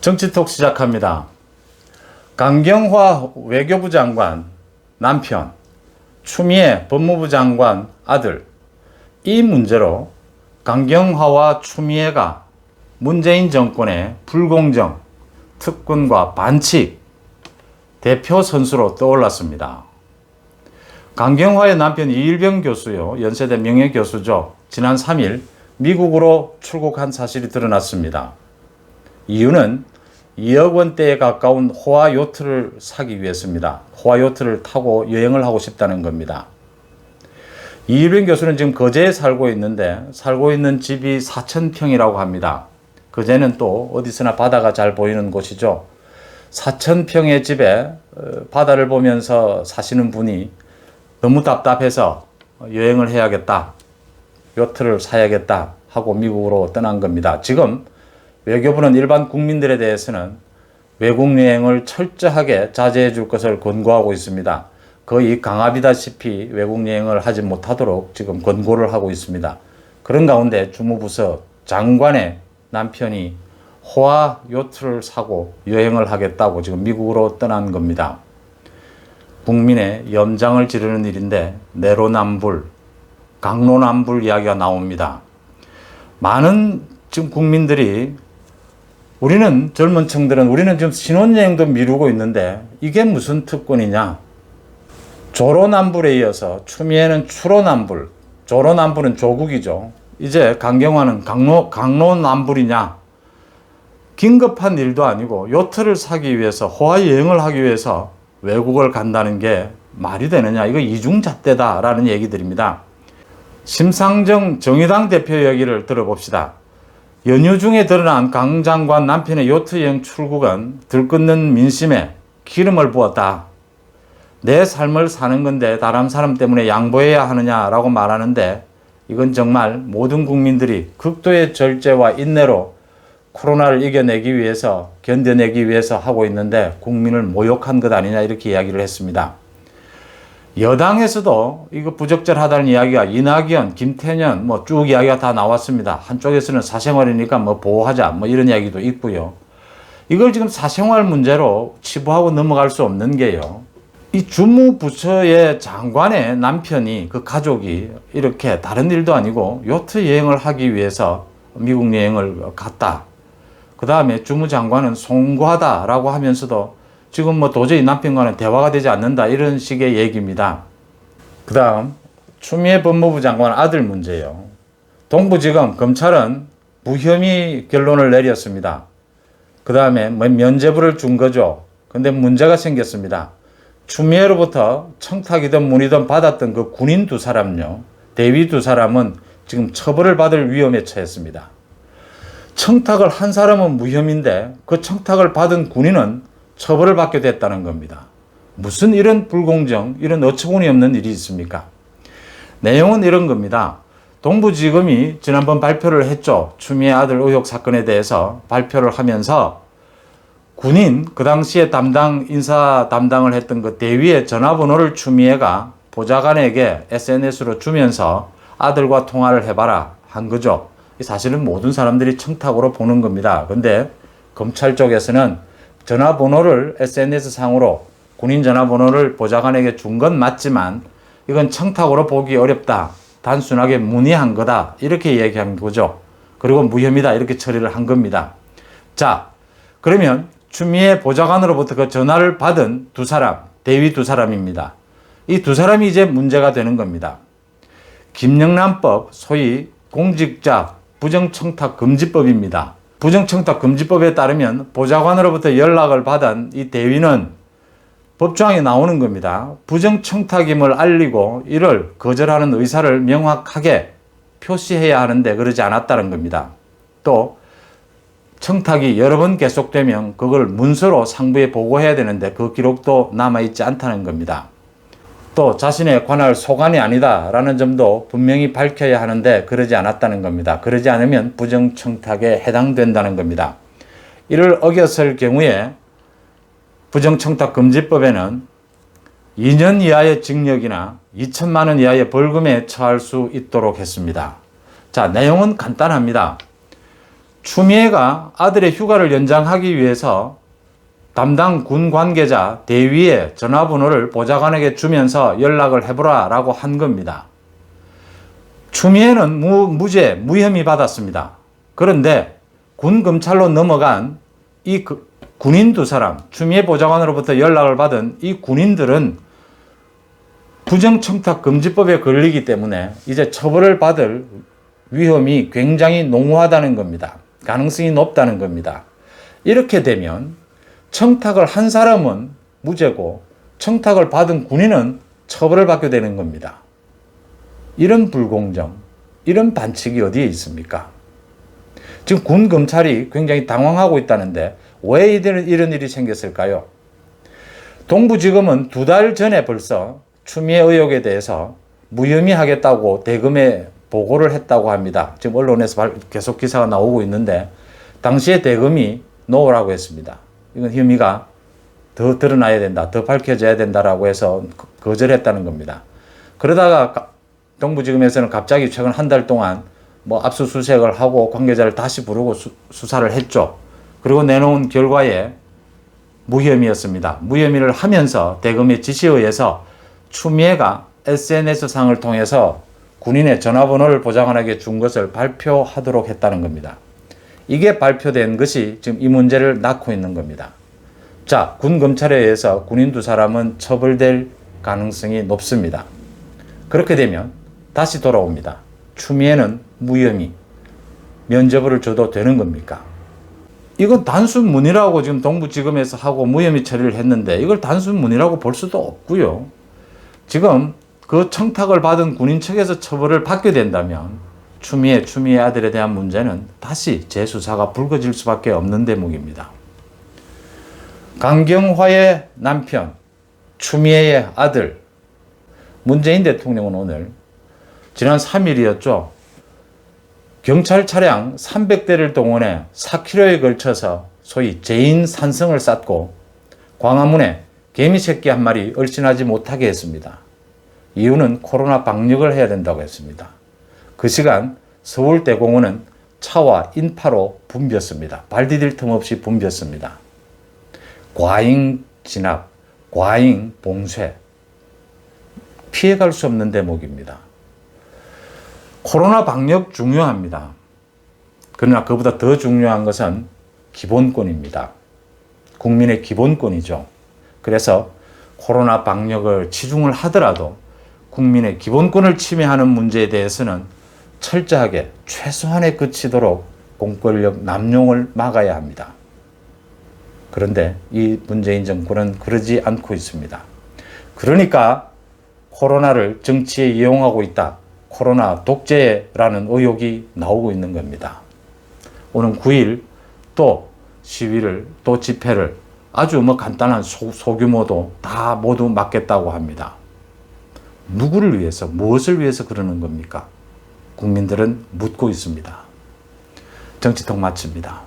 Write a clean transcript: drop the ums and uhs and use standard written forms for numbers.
정치톡 시작합니다. 강경화 외교부 장관 남편, 추미애 법무부 장관 아들, 이 문제로 강경화와 추미애가 문재인 정권의 불공정, 특권과 반칙 대표 선수로 떠올랐습니다. 강경화의 남편 이일병 교수요, 연세대 명예교수죠. 지난 3일 미국으로 출국한 사실이 드러났습니다. 이유는 2억 원대에 가까운 호화 요트를 사기 위해서입니다. 호화 요트를 타고 여행을 하고 싶다는 겁니다. 이일병 교수는 지금 거제에 살고 있는데 살고 있는 집이 4,000평이라고 합니다. 거제는 또 어디서나 바다가 잘 보이는 곳이죠. 4,000평의 집에 바다를 보면서 사시는 분이 너무 답답해서 여행을 해야겠다, 요트를 사야겠다 하고 미국으로 떠난 겁니다. 지금 외교부는 일반 국민들에 대해서는 외국 여행을 철저하게 자제해 줄 것을 권고하고 있습니다. 거의 강압이다시피 외국 여행을 하지 못하도록 지금 권고를 하고 있습니다. 그런 가운데 주무부서 장관의 남편이 호화 요트를 사고 여행을 하겠다고 지금 미국으로 떠난 겁니다. 국민의 염장을 지르는 일인데 내로남불, 강로남불 이야기가 나옵니다. 많은 지금 국민들이 우리는 젊은 층들은 우리는 지금 신혼여행도 미루고 있는데 이게 무슨 특권이냐. 조로남불에 이어서 추미애는 추로남불, 조로남불은 조국이죠. 이제 강경화는 강로남불이냐. 긴급한 일도 아니고 요트를 사기 위해서 호화 여행을 하기 위해서 외국을 간다는 게 말이 되느냐. 이거 이중잣대다라는 얘기들입니다. 심상정 정의당 대표 얘기를 들어봅시다. 연휴 중에 드러난 강 장관 남편의 요트 여행 출국은 들끓는 민심에 기름을 부었다. 내 삶을 사는 건데 다른 사람 때문에 양보해야 하느냐라고 말하는데 이건 정말 모든 국민들이 극도의 절제와 인내로 코로나를 이겨내기 위해서, 견뎌내기 위해서 하고 있는데 국민을 모욕한 것 아니냐 이렇게 이야기를 했습니다. 여당에서도 이거 부적절하다는 이야기가 이낙연, 김태년 쭉 이야기가 다 나왔습니다. 한쪽에서는 사생활이니까 보호하자 이런 이야기도 있고요. 이걸 지금 사생활 문제로 치부하고 넘어갈 수 없는 게요. 이 주무부처의 장관의 남편이 그 가족이 이렇게 다른 일도 아니고 요트 여행을 하기 위해서 미국 여행을 갔다. 그 다음에 주무장관은 송구하다라고 하면서도 지금 도저히 남편과는 대화가 되지 않는다 이런 식의 얘기입니다. 그 다음 추미애 법무부 장관 아들 문제예요. 동부지검 검찰은 무혐의 결론을 내렸습니다. 그 다음에 면죄부를 준 거죠. 근데 문제가 생겼습니다. 추미애로부터 청탁이든 문의든 받았던 그 군인 두 사람요, 대위 두 사람은 지금 처벌을 받을 위험에 처했습니다. 청탁을 한 사람은 무혐의인데 그 청탁을 받은 군인은 처벌을 받게 됐다는 겁니다. 무슨 이런 불공정, 이런 어처구니 없는 일이 있습니까? 내용은 이런 겁니다. 동부지검이 지난번 발표를 했죠. 추미애 아들 의혹 사건에 대해서 발표를 하면서 군인, 그 당시에 인사 담당을 했던 그 대위의 전화번호를 추미애가 보좌관에게 SNS로 주면서 아들과 통화를 해봐라 한 거죠. 사실은 모든 사람들이 청탁으로 보는 겁니다. 근데 검찰 쪽에서는 전화번호를 SNS 상으로 군인 전화번호를 보좌관에게 준 건 맞지만 이건 청탁으로 보기 어렵다. 단순하게 문의한 거다. 이렇게 얘기한 거죠. 그리고 무혐의다. 이렇게 처리를 한 겁니다. 자, 그러면 추미애 보좌관으로부터 그 전화를 받은 두 사람, 대위 두 사람입니다. 이 두 사람이 이제 문제가 되는 겁니다. 김영란법, 소위 공직자 부정청탁금지법입니다. 부정청탁금지법에 따르면 보좌관으로부터 연락을 받은 이 대위는 법조항에 나오는 겁니다. 부정청탁임을 알리고 이를 거절하는 의사를 명확하게 표시해야 하는데 그러지 않았다는 겁니다. 또 청탁이 여러 번 계속되면 그걸 문서로 상부에 보고해야 되는데 그 기록도 남아있지 않다는 겁니다. 또 자신의 관할 소관이 아니다라는 점도 분명히 밝혀야 하는데 그러지 않았다는 겁니다. 그러지 않으면 부정청탁에 해당된다는 겁니다. 이를 어겼을 경우에 부정청탁금지법에는 2년 이하의 징역이나 2천만 원 이하의 벌금에 처할 수 있도록 했습니다. 자, 내용은 간단합니다. 추미애가 아들의 휴가를 연장하기 위해서 담당 군 관계자 대위의 전화번호를 보좌관에게 주면서 연락을 해보라 라고 한 겁니다. 추미애는 무죄, 무혐의 받았습니다. 그런데 군 검찰로 넘어간 이 군인 두 사람, 추미애 보좌관으로부터 연락을 받은 이 군인들은 부정청탁금지법에 걸리기 때문에 이제 처벌을 받을 위험이 굉장히 농후하다는 겁니다. 가능성이 높다는 겁니다. 이렇게 되면 청탁을 한 사람은 무죄고 청탁을 받은 군인은 처벌을 받게 되는 겁니다. 이런 불공정, 이런 반칙이 어디에 있습니까? 지금 군 검찰이 굉장히 당황하고 있다는데 왜 이런 일이 생겼을까요? 동부지검은 2달 전에 벌써 추미애 의혹에 대해서 무혐의하겠다고 대검에 보고를 했다고 합니다. 지금 언론에서 계속 기사가 나오고 있는데 당시에 대검이 노라고 했습니다. 이건 혐의가 더 드러나야 된다, 더 밝혀져야 된다라고 해서 거절했다는 겁니다. 그러다가 동부지검에서는 갑자기 최근 한 달 동안 압수수색을 하고 관계자를 다시 부르고 수사를 했죠. 그리고 내놓은 결과에 무혐의였습니다. 무혐의를 하면서 대검의 지시에 의해서 추미애가 SNS상을 통해서 군인의 전화번호를 보좌관에게 준 것을 발표하도록 했다는 겁니다. 이게 발표된 것이 지금 이 문제를 낳고 있는 겁니다. 자, 군 검찰에 의해서 군인 두 사람은 처벌될 가능성이 높습니다. 그렇게 되면 다시 돌아옵니다. 추미애는 무혐의, 면죄부를 줘도 되는 겁니까? 이건 단순 문의라고 지금 동부지검에서 하고 무혐의 처리를 했는데 이걸 단순 문의라고 볼 수도 없고요. 지금 그 청탁을 받은 군인 측에서 처벌을 받게 된다면 추미애 아들에 대한 문제는 다시 재수사가 불거질 수밖에 없는 대목입니다. 강경화의 남편, 추미애의 아들, 문재인 대통령은 오늘 지난 3일이었죠. 경찰 차량 300대를 동원해 4km에 걸쳐서 소위 재인 산성을 쌓고 광화문에 개미새끼 한 마리 얼씬하지 못하게 했습니다. 이유는 코로나 방역을 해야 된다고 했습니다. 그 시간 서울대공원은 차와 인파로 붐볐습니다. 발 디딜 틈 없이 붐볐습니다. 과잉 진압, 과잉 봉쇄, 피해갈 수 없는 대목입니다. 코로나 방역 중요합니다. 그러나 그보다 더 중요한 것은 기본권입니다. 국민의 기본권이죠. 그래서 코로나 방역을 치중을 하더라도 국민의 기본권을 침해하는 문제에 대해서는 철저하게 최소한에 그치도록 공권력 남용을 막아야 합니다. 그런데 이 문재인 정권은 그러지 않고 있습니다. 그러니까 코로나를 정치에 이용하고 있다. 코로나 독재라는 의혹이 나오고 있는 겁니다. 오는 9일 또 시위를 또 집회를 아주 간단한 소규모도 다 모두 막겠다고 합니다. 누구를 위해서, 무엇을 위해서 그러는 겁니까? 국민들은 묻고 있습니다. 정치통 마칩니다.